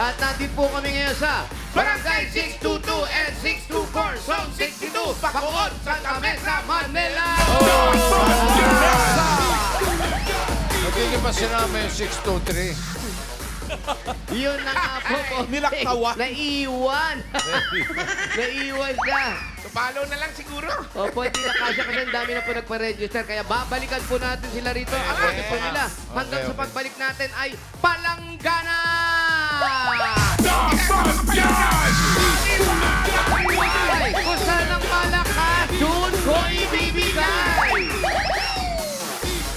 At nandito po kami ngayon sa Barangay 622 and 624, Zone 62, Bacoor, Santa Mesa, Manila! Magiging pa sinama yung 623. Yun na nga po. Nilaktawan. Naiiwan. Naiiwan siya. Follow na lang siguro. Opo, hindi na kasya kasi ang dami na po nagpa-register. Kaya babalikan po natin sila rito. Ang okay po nila. Hanggang sa pagbalik natin ay palanggana! Ay, kung saan ang malakas, doon ko ibibigay!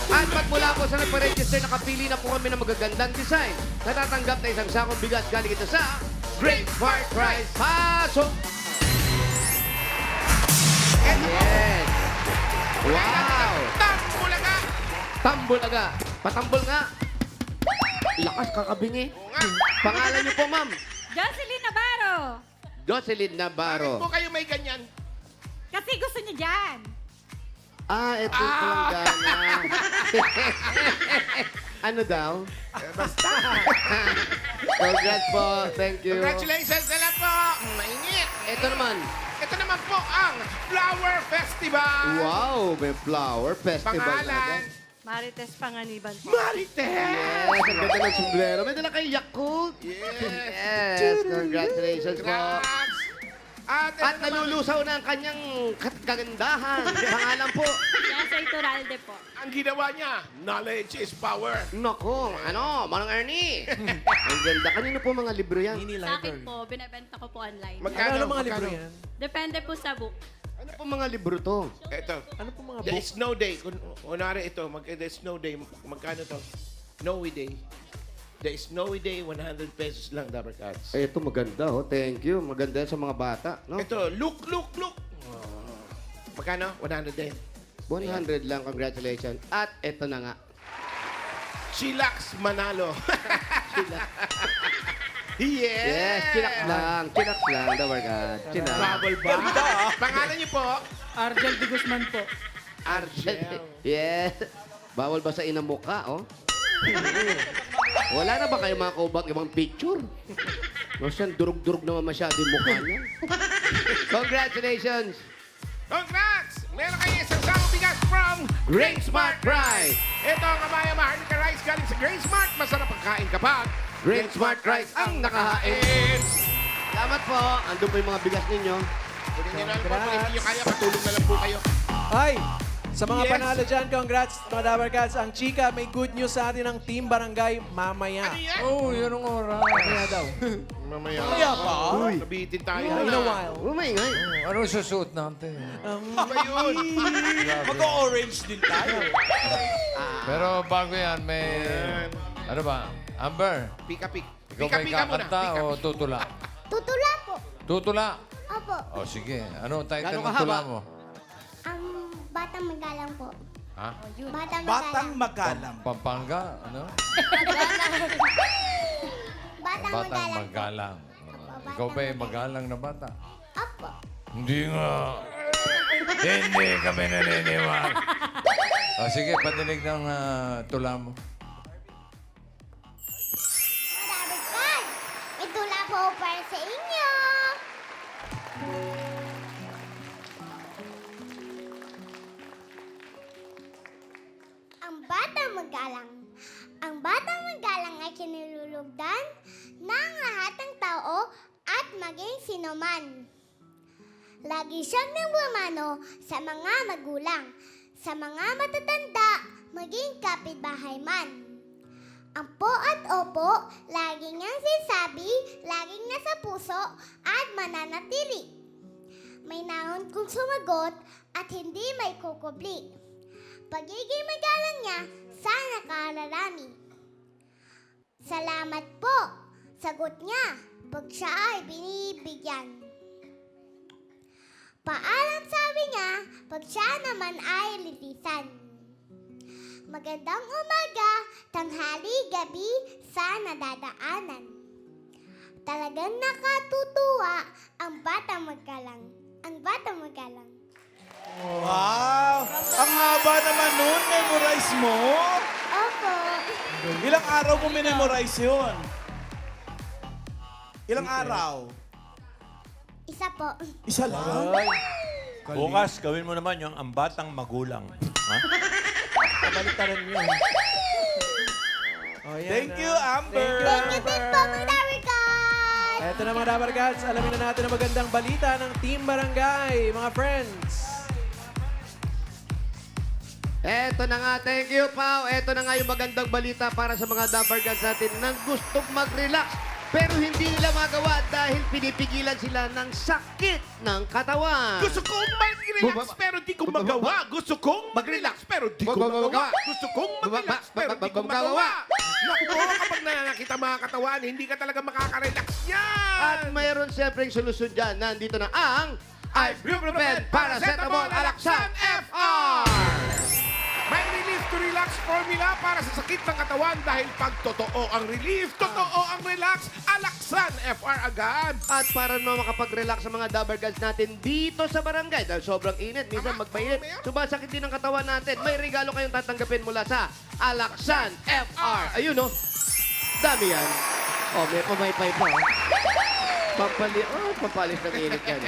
At magmula po sa nagpa-register, nakapili na po kami ng magagandang design. Natatanggap na isang sakong bigas galing ito sa Great Smart Prize. Pasok! Yes! Wow! Tambulaga! Tambulaga! Patambol nga! Lakas kakabingi. Pangalan niyo po, ma'am? Jocelyn Navarro. Jocelyn Navarro. Bakit po kayo may ganyan? Kasi gusto niya dyan. Ah, ito yung palanggana. Ano daw? Basta. Congrats po. Thank you. Congratulations na lang po. Mainit. Ito naman. Ito naman po ang Flower Festival. Wow, may flower festival na Pangalan. agad. Marites Panganiban po. Marites. Yes, ang ganda ng sombrero. May dala kayo Yakult. Yes. Yes, congratulations po. Congrats. At, At nalulusaw na ang kanyang kagandahan. Pangalan po. Nasa Ituralde po. ang ginawa niya, knowledge is power. Nako, Manong Ernie. Ang ganda. Kanino po mga libro yan? Sa akin po, binibenta ko po online. Magkano mga magkano? libro yan? Depende po sa book. Ano po mga libro to? Ito. Ano po mga The book? Snow Day. Kunwari ito, the Snow Day, magkano to? Snowy Day. The Snowy Day, 100 pesos lang, Dabber Cats. Eh, ito maganda, oh. Thank you. Maganda yan sa mga bata, no? Ito, look. Magkano? 100 din. 100 lang. Congratulations. At ito na nga. Chillax Manalo. Yes! Yes, chinak lang. Chinak lang. Dabar ka. Chinak. Bubble ba? Pangalan niyo po? Argel de Guzman po. Argel. Yes. Bawal ba sa inamuka, oh? Wala na ba kayo mga kaubang ibang picture? Kasi durug-durug naman masyado yung mukha niya. Congratulations! Congrats! Meron kayo isang samang bigas from Great Smart Prize! Ito ang Amaya Maharlika Rice galing sa Great Smart. Masarap ang kain kapag Great Smart Rice ang nakahain. Salamat po. Andun po yung mga bigas ninyo. Kung hindi na lang po, kung hindi nyo kaya, patulong na lang po kayo. Ay! Sa mga Yes. panalo dyan, congrats mga Dabber Cats. Ang Chika, may good news sa atin ng Team Barangay mamaya. Ano yan? Oh, yun ang oras. Mamaya daw. Mamaya. Mamaya pa? Uy. Nabitin tayo. In a while. Umingay. Ano susuot natin? Ba yun? Mag-orange din tayo. Pero bago yan, may... Ayan. Ano ba? Amber, Pika-pik. ikaw ba Pika-pika muna. kakanta o tutula? Tutula po. Tutula? Opo. O sige, ano ang title Gano'ng ng kahaba? tula mo? Ang batang magalang po. Ha? Batang Batang magalang. magalang. Pampanga? Ano? Batang Batang magalang. magalang. Opo, Ikaw ba batang magalang na bata? Opo. Hindi nga. Hindi kami naniniwala. O sige, patinig ng tula mo. Marami ka. May tula po para sa inyo. Ang batang magalang. Ang batang magalang ay kinilulugdan ng lahat ng tao at maging sinuman. Lagi siyang nagmamano sa mga magulang, sa mga matatanda, maging kapitbahay man. Ampo at opo, laging niyang sinasabi, laging nasa puso at mananatili. May nahon kung sumagot at hindi may kukubli. Pagiging magalang niya sa nakararami. Salamat po, sagot niya pag siya ay binibigyan. Paalam sabi niya pag siya naman ay litisan. Magandang umaga, tanghali, gabi sa nadadaanan. Talagang nakatutuwa ang batang magalang. Ang batang magalang. Wow! Ang haba naman nun, memorize mo? Opo. Ilang araw mo memorize yun? Ilang araw? Isa po. Isa lang? Bukas, gawin mo naman yung ang batang magulang. Ha? Kabaliktaran yun. Oh, yan, Thank you, Amber. Thank you din po, mga Dabber Cats! Eto na mga Dabber Cats, alamin na natin ang magandang balita ng Team Barangay, mga friends. Eto na nga, thank you, Pao. Eto na nga yung magandang balita para sa mga Dabber Cats natin nang gustong mag-relax. Pero hindi nila magawa dahil pinipigilan sila ng sakit ng katawan. Gusto kong mag-relax pero di ko magawa. Gusto kong mag-relax pero di ko magawa. Gusto kong mag-relax pero di ko magawa. Naku, kapag nakakita mga katawan, hindi ka talaga makaka-relax yan. At mayroon siyempre yung solusyon dyan. Nandito na ang Ibuprofen Paracetamol Alaxan FR! May relief to relax formula para sa sakit ng katawan dahil pag totoo ang relief, totoo ang relax, Alaxan FR agad. At para naman makapag-relax sa mga Dabber Cats natin dito sa barangay dahil sobrang init, minsan magpainit, sumasakit din ang katawan natin. May regalo kayong tatanggapin mula sa Alaxan FR. Ayun oh, dami yan. Oh, may pamaypay pa. Pampalis ng init yan.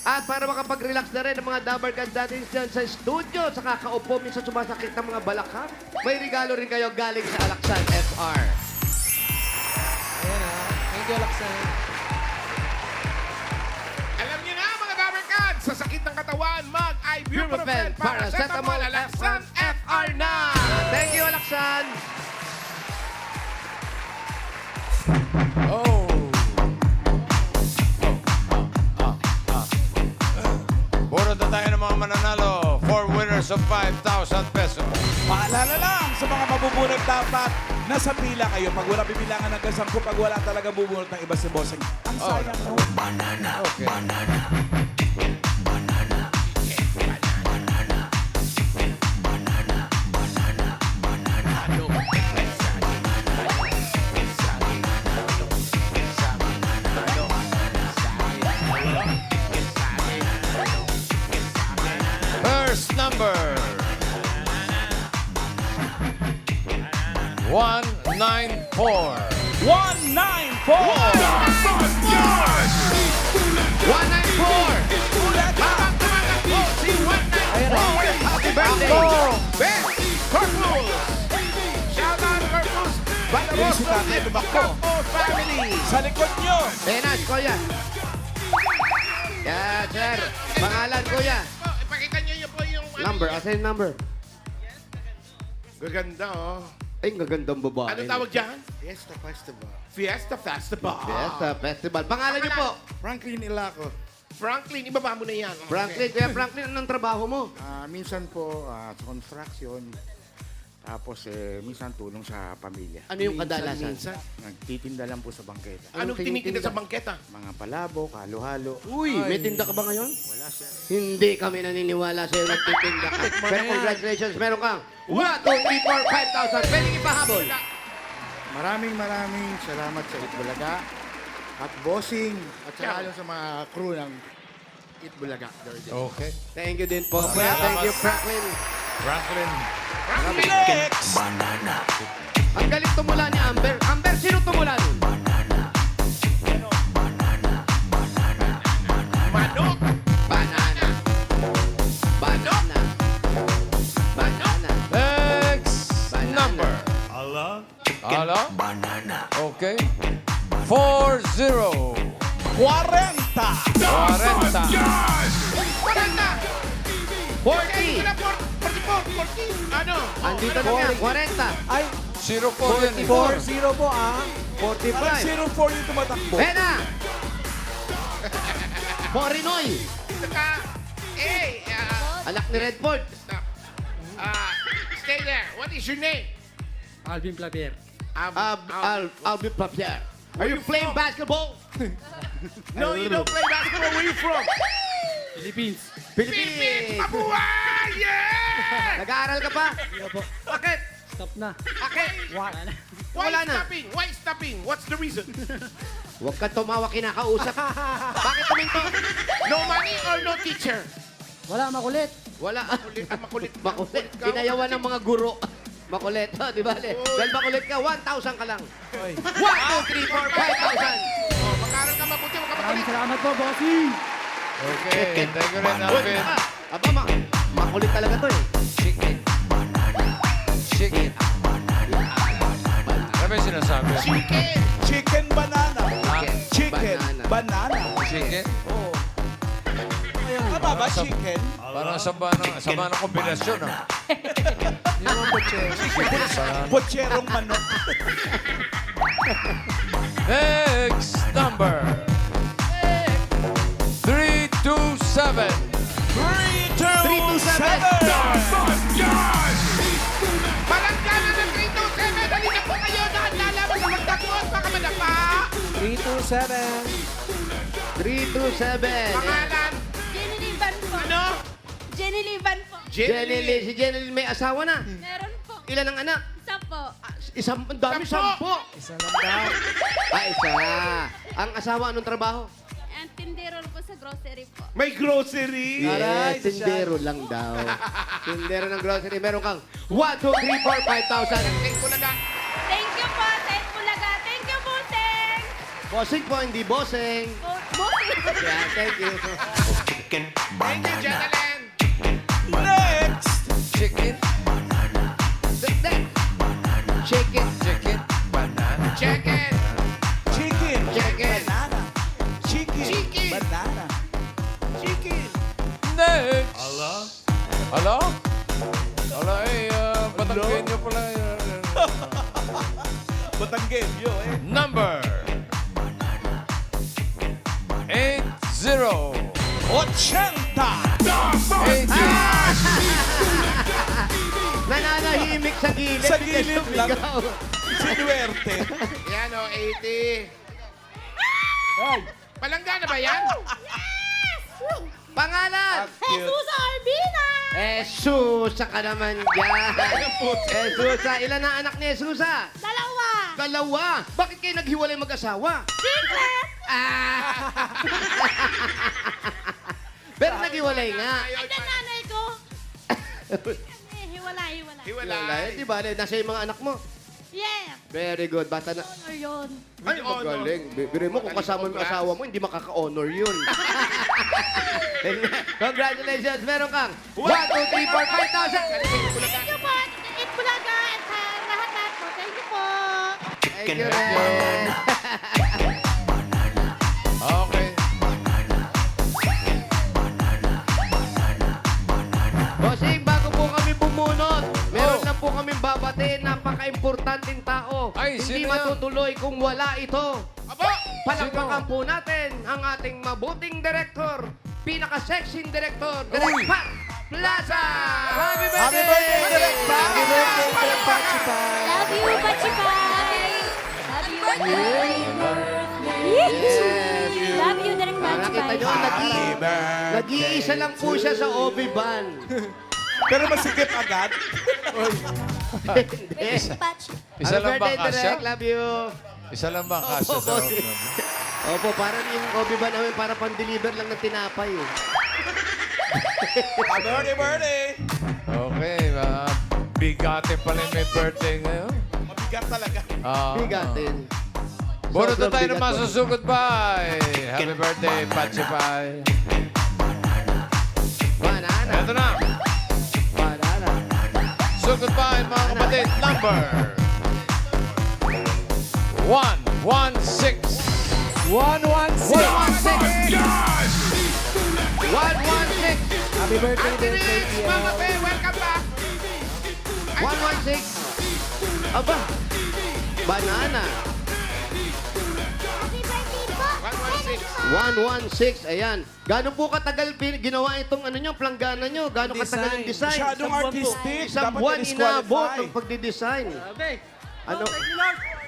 At para makapag-relax na rin ang mga Dabber Cats natin dyan sa studio, sa kakaupo, minsan sumasakit ng mga balakang, may regalo rin kayo galing sa Alaxan FR. Ayan ha. Thank you, Alaksan. Alam niyo na mga Dabber Cats, sa sakit ng katawan, mag-Ibuprofen Paracetamol Alaxan FR na! Thank you, Alaxan! Oh! Bunot na tayo ng mga mananalo. 4 winners of 5,000 pesos. Paalala lang sa mga mabubunot dapat nasa pila kayo. Pag wala bibilangan ng kasampu, pag wala talaga bubunot ng iba si Bossing. Ang sayang no? Okay. First number. 194. Ayan na. Happy birthday! Ben Corpus! Shout out Corpus! Balabos Si Tatay tumakbo. Campo Family! Sa likod nyo. Ayan na, si Kuya. Yan, sir. Pangalan, Kuya. Ipakita niyo yun po yung... Number, asa yung number? Gaganda, oh. Ay, gagandang babae. Ano tawag dyan? Fiesta Festival. Fiesta Festival. Fiesta Festival. Pangalan niyo po? Franklin Ilaco. Franklin, ibaba mo na yan. Franklin. Kuya Franklin, anong trabaho mo? Minsan po sa construction. Tapos minsan tulong sa pamilya. Ano yung kadalasan? Minsan, nagtitinda lang po sa bangketa. Anong tinitinda sa bangketa? Mga palabok, halo-halo. Uy, may tinda ka ba ngayon? Wala sir. Hindi kami naniniwala sa'yo nagtitinda ka. Pero congratulations, meron kang 1, 2, 3, 4, 5,000. Pwedeng ipahabol. Maraming salamat sa Itbulaga at Bossing at saka lalo sa mga crew ng Itbulaga. Okay. Thank you din po. Kuya, thank you, Franklin. Franklin. Next. Ang galing tumula ni Amber. Amber, sino tumula nun? Manok! Banana. Banana. Banana. Next number. Ala? Okay. 40. 40. 40. 40. 44. Ano? Andito na yan, 40. Ay, 04 yan. 4-0 po ah. Parang 45. 0-4 yung tumatakbo. Bena! Porinoy. Dito ka. Hey! Anak ni Redford. Stop. Stay there. What is your name? Alvin Clavier. Alvin Papier. Are you playing basketball? No, you don't play basketball. Where you from? Philippines. Philippines. Mabuhay! Yeah! Nag-aaral ka pa? Bakit? Stop na. Okay. Wala na. Why Wala na. stopping? Why stopping? What's the reason? Huwag ka tumawa kinakausap. Bakit tuminto? No money or no teacher? Wala, makulit. Wala. Makulit. Makulit. Inayawan ng mga guro. Makulit. Oh, di ba? Dahil makulit ka, 1,000 ka lang. Oy. 1, 2, 3, 4, 5,000. Oh, mag-aaral ka mabuti, huwag ka Maraming magalit. salamat po, bossing. Okay, thank you rin, Alvin. Aba, makulit talaga to eh. Chicken. Chicken. Ano ba yung sinasabi? Chicken banana. Chicken Banana. banana. Chicken? Oo. Tama ba, chicken? Parang sama ng kombinasyon, ah. Yung mga pochero. Pocherong manok. Next number. 327. 327. Palangganan ng 327. Dali na po kayo. Lalaban sa magdakot. Baka madapa. 327. 327. Pangalan. Jenny Livan po. Ano? Jenny Livan po. Jenny Lee. Si Jenny Lee may asawa na. Meron po. Ilan ang anak? Isa po. Isang, ang dami, 10. Isa lang daw. Isa. Ang asawa, anong trabaho? And tindero po sa grocery po. May grocery. Aray, Yes, tindero lang daw. Tindero ng grocery. Meron kang 1, 2, 3, 4, 5,000. Thank you na. Thank you po, Ted Bulaga. Thank you, Buseng. Bossing po, hindi bossing. Buseng. Yeah, thank you. Thank you, Jenalyn. Next. Chicken. Chicken. Chicken. Banana. Chicken. Chicken. Chicken. Banana. Chicken. Chicken. Banana. Chicken. Next. Hello? Hello, Batanggenyo pala. Batanggenyo, eh. Number 80. 80. 80. Nananahimik sa gilid. Sa bigla gilid lang. sumigaw. Sinuwerte. Yan o, 80. Ay. Palanggana ba yan? Pangalan. Jesus Arbina! Jesusa ka naman dyan. Jesusa. Ilan na anak ni Jesusa? Dalawa! 2. Bakit kayo naghiwalay mag-asawa? Secret! Ah! Pero naghiwalay nga. Ang nanay ko! Hiwalay. Hiwalay. Di ba? Nasa yung mga anak mo. Yeah! Very good. Basta na... Honor yun. Ay, magaling. Biro mo, kung kasama mo yung asawa mo, hindi makaka-honor yun. Congratulations. Meron kang 1, 2, 3, 4, 5,000. Thank you po, It Bulaga, at sa lahat po. Thank you po. Thank you, Ren. Okay. Bossing, bago po kami bumunot, meron lang po kami babatiin. Napaka-importanting tao. Ay, Hindi sino yan? matutuloy kung wala ito. Abo! Palakpakan po natin ang ating mabuting director, pinaka-sexing director, Direk Pat Plaza! Happy Happy birthday, Direk Pat! Happy birthday, Direk Pachipay! Love you, Pachipay! Love you, Yes! Love you, Direk Nakita Pachipay. nyo, nag-iisa lang po siya sa Obi-Ban. Pero masikip agad. Hindi. Isa lang ba Happy birthday, kasya? Direk. Love you. Isa lang ba kasya Opo, sa bossing. Opo, parang yung Obi-Ban namin para pang-deliver lang ng tinapay. Eh. Happy birthday. Okay, bigatin pala yung may birthday ngayon. Mabigat talaga. Bigatin. Bunot na Sobrang tayo ng bigat po. masusugod pa. Happy birthday, Pachipay. Banana. Ito na. Banana. Sugod pa mga kapatid. Number 116. 116. 116. 116. Happy birthday, Direk Anthony, Mama JPL. Pe, welcome back. 116. Aba. Banana. Happy birthday po. 116. 116. Ayan. Gano'n po katagal ginawa itong ano nyo, planggana nyo? Gano'n katagal ang design? Masyadong artistic. Isang Dapat buwan na-disqualify. inabot ng pagdidesign. Ano?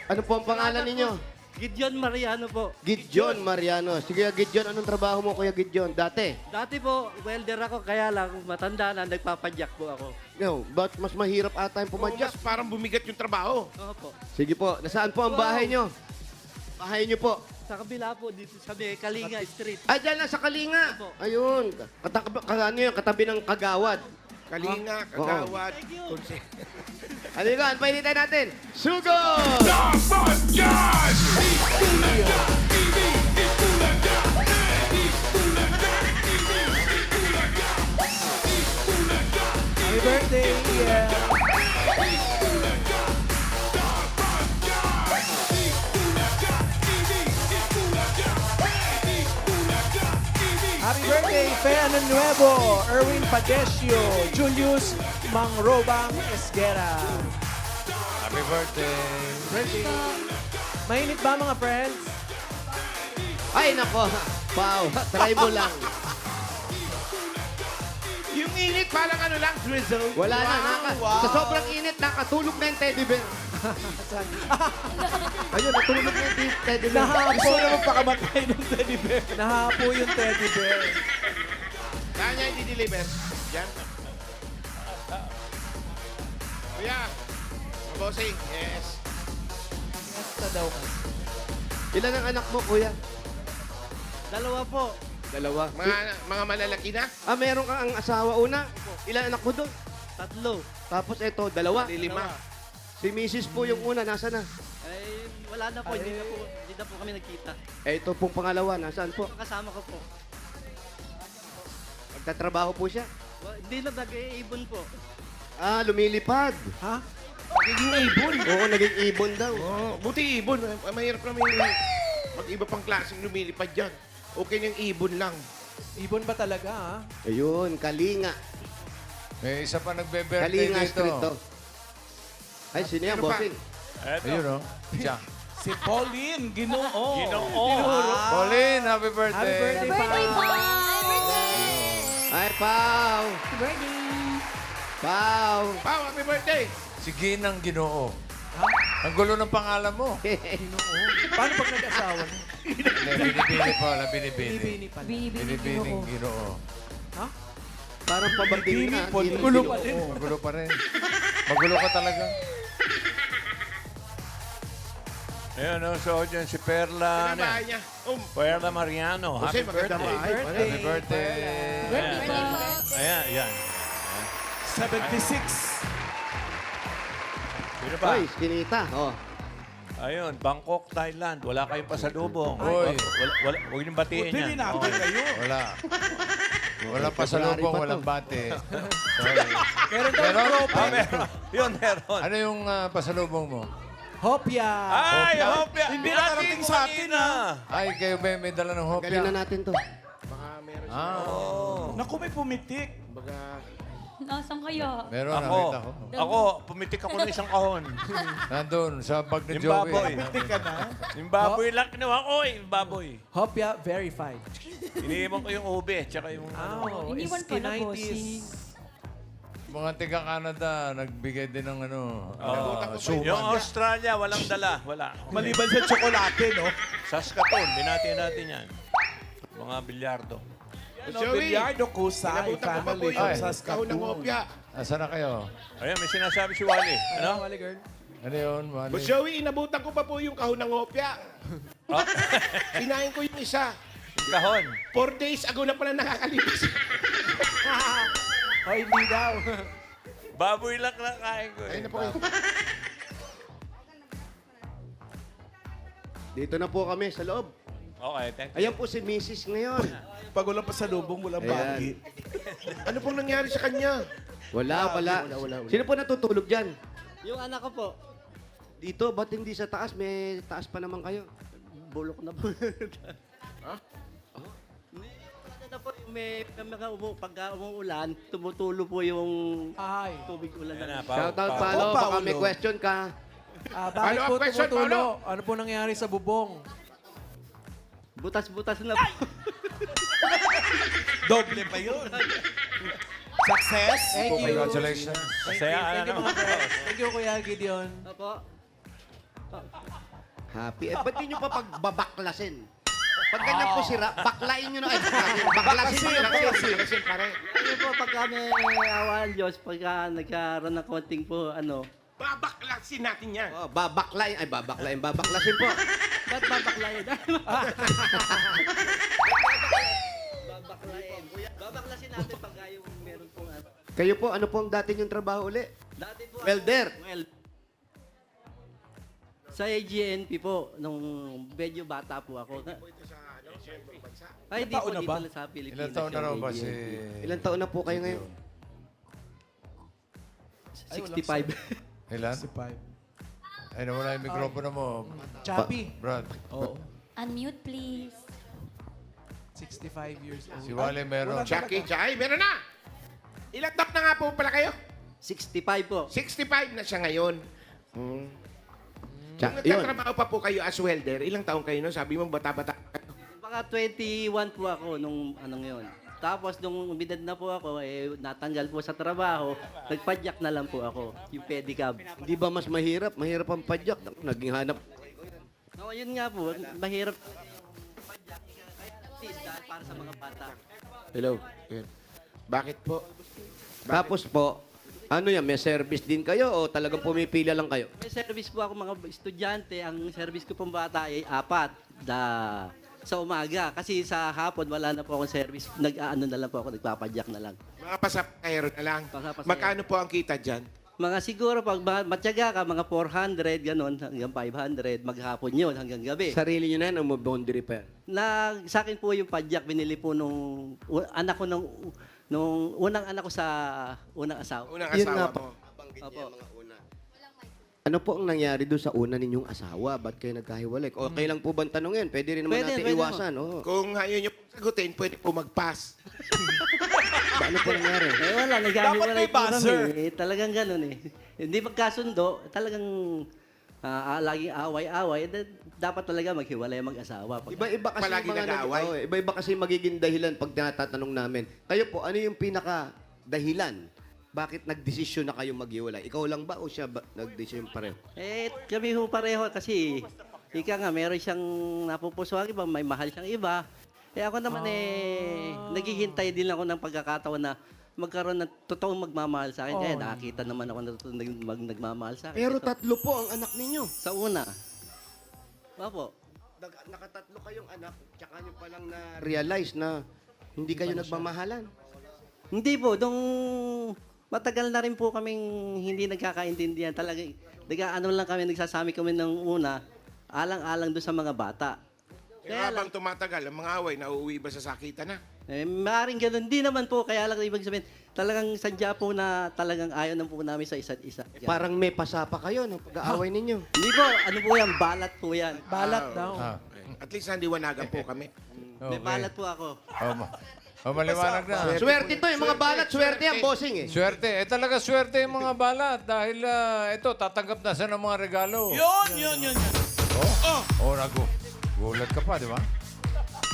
Ano po ang pangalan ninyo? Gideon Mariano po. Gideon Mariano. Sige, Gideon, anong trabaho mo, Kuya Gideon? Dati? Dati po, welder ako, kaya lang matanda na, nagpapadyak po ako. No, but mas mahirap ata yung Oh, pumadyak. mas parang bumigat yung trabaho. Opo. Sige po, nasaan po ang bahay nyo? Bahay nyo po. Sa kabila po, dito sa may Kalinga Street. Ay, dyan lang sa Kalinga. Opo. Ayun. Ano yun? Katabi ng Kagawad. Kalinga, Oo. Kagawad. Halika, painitin natin. Sugod! Happy birthday, Ian! Happy birthday, Fe Ano Nuevo, Erwin Padecio, Julius Mangrobang Esguera. Happy birthday. Mainit ba mga friends? Ay, nako. Wow, try mo lang. Yung init, parang ano lang, drizzle. Wala na. Sa sobrang init, nakatulog na yung teddy bear. Ayun, natulog na yung teddy bear. Gusto naman pakamatay ng teddy bear. Nahapo yung teddy bear. Saan niya i-deliver? Yan. Kuya, bossing, yes. Basta daw ka. Ilan ang anak mo, kuya? Dalawa po. Dalawa. Mga malalaki na? Ah, meron kang ang asawa una. Ilan anak mo doon? 3. Tapos eto, dalawa. Lima. Si Mrs. po yung una, nasa na? Ay, wala na po. Hindi na po kami nagkita. Ito pong pangalawa, nasaan po? Kasama ko po. Magtatrabaho po siya. Hindi na nag-iibon po. Ah, lumilipad. Ha? Nagiging ibon. Oo, naging ibon daw. Oh, buti ibon. Mahirap naman mag-iba pang klaseng lumilipad dyan. Okay ng ibon lang. Ibon ba talaga, ha? Ayun, kalinga. May isa pa nagbe-birthday Kalinga dito. Street to. Ay, sino yan, Ano pa? bossing? Ayun, oh. Siya. Si Pauline, Ginoo. Pauline, happy Happy birthday. birthday, Pa! Ay, Pau! Pau! Pao, happy birthday! Si Ginang Ginoo. Ang gulo ng pangalan mo. Paano pag nag-asawa? Binibini po, binibini. Bini pala. Binibining Ginoo. Ha? Parang pabagting na. Gulo pa din. Oo, magulo pa rin. Magulo ka talaga. Ayan, so dyan si Perla. Ano ba niya? Perla Mariano. Happy maganda birthday. ba? Happy birthday. Ayan, ayan. 76. Sino pa? Ay, skinita. Oh. Ayun, Bangkok, Thailand. Wala kayong pasalubong. Oy. Huwag niyong batiin Buti yan. natin Okay. kayo. Wala. Walang pasalubong, pa to. walang bate. Sorry. Meron daw Meron? tropa. Meron. Yun, meron. Ano yung pasalubong mo? Hopya. Ay, hopya. Hindi nakarating sa atin, Ay, kayo ba may dala ng hopya? Galing na natin to. Baka meron siya. Naku, may pumitik. Baga, Nasaan kaya? Meron, Ako, nakita ko. ako, pumitik ako ng isang kahon. Nandun, sa bag ni Yung Joey. baboy. Pumitik ka na. Yung baboy lang kinuha ko eh, yung baboy. Hopya verified. Iniiwan ko yung ube, tsaka yung ano. Iniwan ko na, Skinitis. Mga taga-Canada, nagbigay din ng ano, Yung suman. Australia, walang dala. Wala. Maliban sa tsokolate, no? Saskatoon, binati natin yan. Mga bilyardo. No, Joey, Bilyardo Kusay, inabutan ko pa po family yung of kahon ng Saskatoon. hopya. Asan na kayo? Ayun, may sinasabi si Wally. Ano? Wally girl. Ano yun, Wally? Boss Joey, inabutan ko pa po yung kahon ng hopya. Oh, Pinain ko yung isa. kahon. 4 days ago na pala nakakalipas. O hindi daw. Baboy lang kain ko eh. Ayun na po kayo. Dito na po kami sa loob. Okay, thank you. Ayan po si Mrs. ngayon. Pag walang pasalubong, walang Ayan. bagi. Ano pong nangyari sa kanya? Wala. Sino po natutulog dyan? Yung anak ko po, Dito, ba't hindi sa taas? May taas pa naman kayo. bulok na po. Ano po, may pagka umuulan, tumutulo po yung Ay. tubig ulan Ayan na, na. Shout out, Paolo. Paolo. Baka may Paolo. question ka. Bakit Follow-up po question, tumutulo? Ano po nangyari sa bubong? Butas-butas na po. Doble pa yun. Success. Thank you. Congratulations. Masaya Thank you, ano. mga friends. Thank you, Kuya Gideon. Opo. Happy. Ba't di nyo pa pagbabaklasin? Pag ganyan po sira, baklain nyo na. Ay, baklasin. Kasi pare. Ano po, pagka may awa ng Diyos, pagka nagkaroon ng konting po, ano, Babaklasin natin yan. Oh, babaklain. Ay, babaklasin po. ba't babaklayin? Babaklayin. Babaklasin natin pagka yung meron pong ano. Kayo po, ano po ang dati nyong trabaho uli? Dati po, Welder. well, sa AGNP po, nung medyo bata po ako. Ay, di po taon na dito ba? sa Pilipinas. Ilan taon na yung raw ba si... AGNP. Ilan taon na po kayo ngayon? 65. Ilan? 65. Ay, nawala yung mikropono mo. Chappy. Brad, Oo. Unmute, please. 65 years old. si Wally meron. Jackie, ay, meron na! Ilang taon na nga po pala kayo? 65 po. 65 na siya ngayon. Nung Yun. nagtatrabaho pa po kayo as welder, ilang taon kayo nun? Sabi mo, bata-bata. Baka 21 po ako nung anong yun. Tapos nung umidad na po ako, natanggal po sa trabaho, nagpadyak na lang po ako, yung pedicab. Hindi ba mas mahirap? Mahirap ang padyak. Naging hanap. No, yun nga po, mahirap. Padyak, dahil para sa mga bata. Hello. Ayan. Bakit po? Tapos po, ano yan? May service din kayo o talagang pumipila lang kayo? May service po ako mga estudyante. Ang service ko pong bata ay 4 sa umaga. Kasi sa hapon, wala na po akong service. Nag-ano na lang po ako, nagpapadyak na lang. Mga pasapayero na lang. Pasapasayro. Magkano po ang kita dyan? Mga siguro, pag matyaga ka, mga 400, ganon, hanggang 500, maghapon yun, hanggang gabi. Sarili nyo na yan o may boundary pa yan? Sa akin po yung padyak, binili po nung anak ko nung unang anak ko sa unang asawa. Unang Yun asawa nga mo. Opo. Ano po ang nangyari doon sa una ninyong asawa? Ba't kayo nagkahiwalay? Okay lang po ba ang tanongin? Pwede rin naman Pwede, natin pwede iwasan. Oh. Kung ayaw nyo sagutin, pwede po mag-pass. Ano po nangyari? Wala, Dapat nagkahiwalay may po buzzer. kami. Talagang ganun eh. Hindi magkasundo, talagang laging away-away. Dapat talaga maghiwalay mag-asawa. Iba-iba kasi Palagi yung mga nag-aaway. iba-iba kasi magiging dahilan pag tinatanong namin. Kayo po, ano yung pinaka dahilan? Bakit nagdesisyon na kayo maghiwalay? Ikaw lang ba o siya ba nagdesisyon pareho? Kami ho pareho kasi ika nga, meron siyang napupusuhan iba, may mahal siyang iba. Ako naman naghihintay din ako ng pagkakataon na magkaroon ng totoong magmamahal sa akin. Kaya nakakita naman ako na totoong nagmamahal sa akin. Pero Ito, 3 po ang anak ninyo. sa una. Opo. Nakatatlo kayong anak, tsaka nyo palang na-realize na hindi kayo nagmamahalan. Hindi po, nung matagal na rin po kaming hindi nagkakaintindihan. Talaga, ano lang kami, nagsasami kami ng una, alang-alang doon sa mga bata. Pero habang tumatagal, ang mga away, nauuwi ba sa sakitan na? Maaaring ganun. Hindi naman po, kaya lang ibig sabihin, talagang sadya po na talagang ayaw na po namin sa isa't isa. Parang may pasapa kayo ng pag-aaway ninyo. Hindi po, ano po yan, balat po yan. Balat daw. Ah. At least nandiwanagan po kami. May balat po ako. Maliwanag na. Swerte to, yung mga balat, swerte yan, bossing eh. Swerte. Talaga swerte yung mga balat. Dahil ito, tatanggap na siya ng mga regalo. Yun. Oh, gulat ka pa, di ba?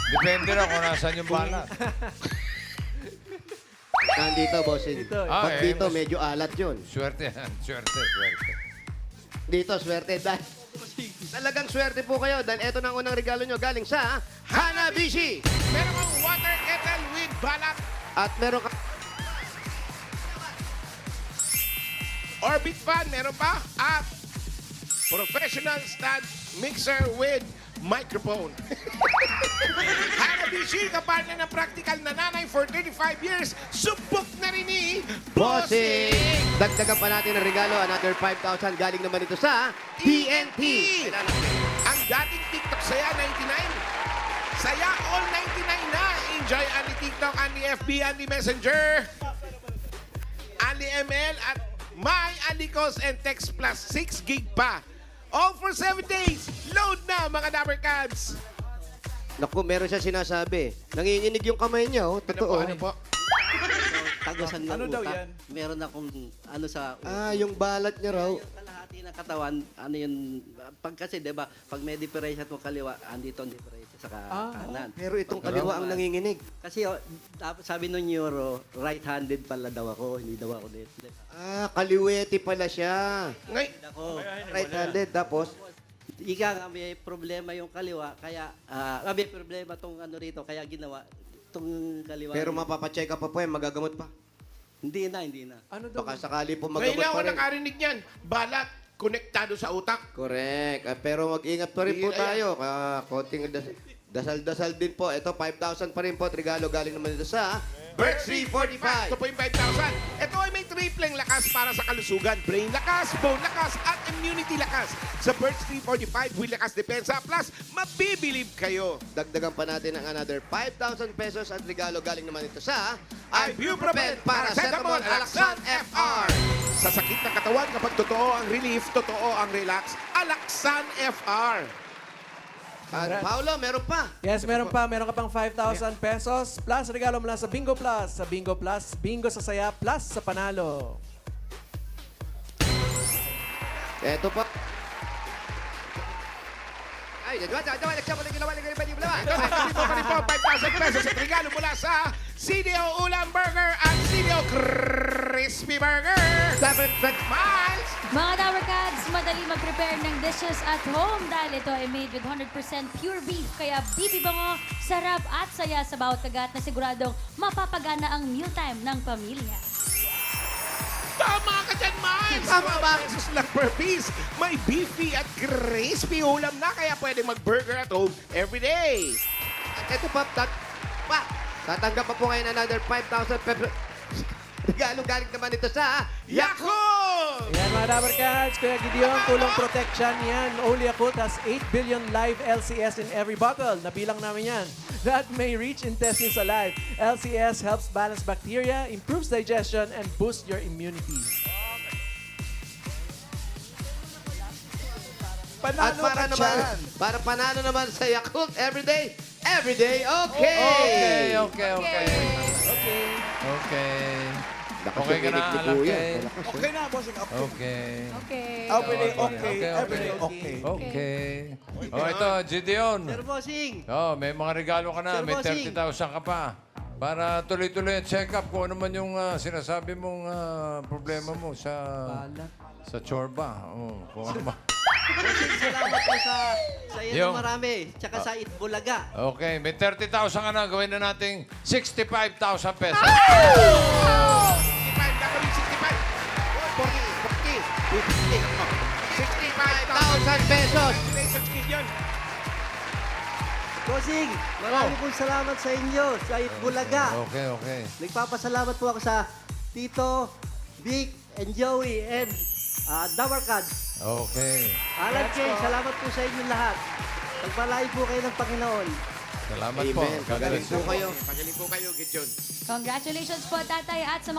Depende na kung nasaan yung balat. Nandito, bossing. Pag dito, mas- medyo alat yun. Swerte yan. Swerte. Dito, swerte. Dahil, talagang swerte po kayo dahil eto na ang unang regalo nyo galing sa Hanabishi. Meron kang water kettle with balat. At meron ka... Orbit fan, meron pa. At professional stand mixer with microphone. Hanabishi, kapartner ng practical na nanay for 35 years. Subok na rin ni Bossing! Dagdagan pa natin ang regalo. Another 5,000 galing naman ito sa TNT. Ang dating TikTok Saya 99. Saya all 99 na. Enjoy Andy TikTok, Andy FB, Andy Messenger, Andy ML at My Andy Calls and Text Plus 6 gig pa. All for 7 days. Load na mga Dapper Cats. Naku, meron siya sinasabi. Nanginginig yung kamay niya, oh. Totoo. Ano po? Tagusan ng Ano daw utak. yan? Meron akong sa Yung balat niya raw. kalahati ng katawan, ano yun, kasi, di ba, pag may differentiate mo kaliwa, andito ang differentiate sa kanan. Pero itong kaliwa ang nanginginig. Kasi sabi nung neuro, right-handed pala daw ako, hindi daw ako left. Kaliwete pala siya. Ngay, Ako, Right-handed. Tapos, ika nga may problema yung kaliwa, kaya, may problema tong ano rito, kaya ginawa, tong kaliwa. pero mapapacheck up pa po yan. Magagamot pa. Hindi na. Ano daw? Baka sakali po ngayon magamot lang ako pa rin. nakarinig niyan. Balat, konektado sa utak. Correct. Pero mag-ingat pa rin po tayo. Konting dasal-dasal din po. Ito, 5,000 pa rin po. Regalo galing naman dito sa Bird 345. Ito po yung 5,000. Ito ay may tripleng lakas para sa kalusugan. Brain lakas, bone lakas, at immunity lakas. Sa Birch 345 with lakas depensa plus, mabibilib kayo. Dagdagan pa natin ng another 5,000 pesos at regalo galing naman ito sa Ibuprofen Paracetamol Alaxan FR. Sa sakit ng katawan, kapag totoo ang relief, totoo ang relax, Alaxan FR. At Paolo, meron pa. Yes, meron pa. Meron ka pang 5,000 pesos plus regalo mula sa Bingo Plus. Sa Bingo Plus, bingo sa saya plus sa panalo. Eto pa. Ay, nagsawa na ginawa. Ito po, 5,000 pesos at regalo mula sa CDO Ulam Burger at CDO Crispy Burger. 7 miles. Mga Tower Cats, madali mag-prepare ng dishes at home dahil ito ay made with 100% pure beef. Kaya bibi bango, sarap at saya sa bawat kagat na siguradong mapapagana ang mealtime ng pamilya. Tama ka dyan, Miles! Tama ba? Pesos lang per piece. May beefy at crispy ulam na kaya pwede mag-burger at home every day. Eto pa. Tatanggap pa po ngayon another 5,000 pesos. Regalo galing naman ito sa Yakult! Yan mga Dabber Cats, Kuya Gideon, tulong protection yan. Only Yakult has 8 billion live LCS in every bottle. Nabilang namin yan. That may reach intestines alive. LCS helps balance bacteria, improves digestion, and boosts your immunity. At para panalo naman sa Yakult everyday, okay! Okay. Lakas Okay ka ng na, tinig ni alam Kuya. Ken? Okay na, bossing. Okay. Okay. Okay. Everyday okay. Okay. Everyday okay. Okay. Oh, ito, Gideon. Sir Bossing, Oh, may mga regalo ka na. Sir May Bossing. 30,000 ka pa. Para tuloy-tuloy ang check-up kung ano man yung sinasabi mong problema mo sa chorba. Oh, kung ano man. Bossing, salamat po sa iyo Yung- ng marami. Tsaka sa Itbulaga. Okay, may 30,000 ka na. Gawin na nating 65,000 pesos. 65, gagawin 65. 5,000 pesos! Congratulations, kid yun. Bossing, marami pong salamat sa inyo, sa Itbulaga. Okay. Nagpapasalamat po ako sa Tito, Vic, and Joey, and Dabber Cats. Okay. Alan Kay, salamat po sa inyo lahat. Pagpalain po kayo ng Panginoon. Salamat po. Amen. God bless Magaling po you. kayo. Magaling po kayo, Gidjon. Congratulations po, tatay, at sa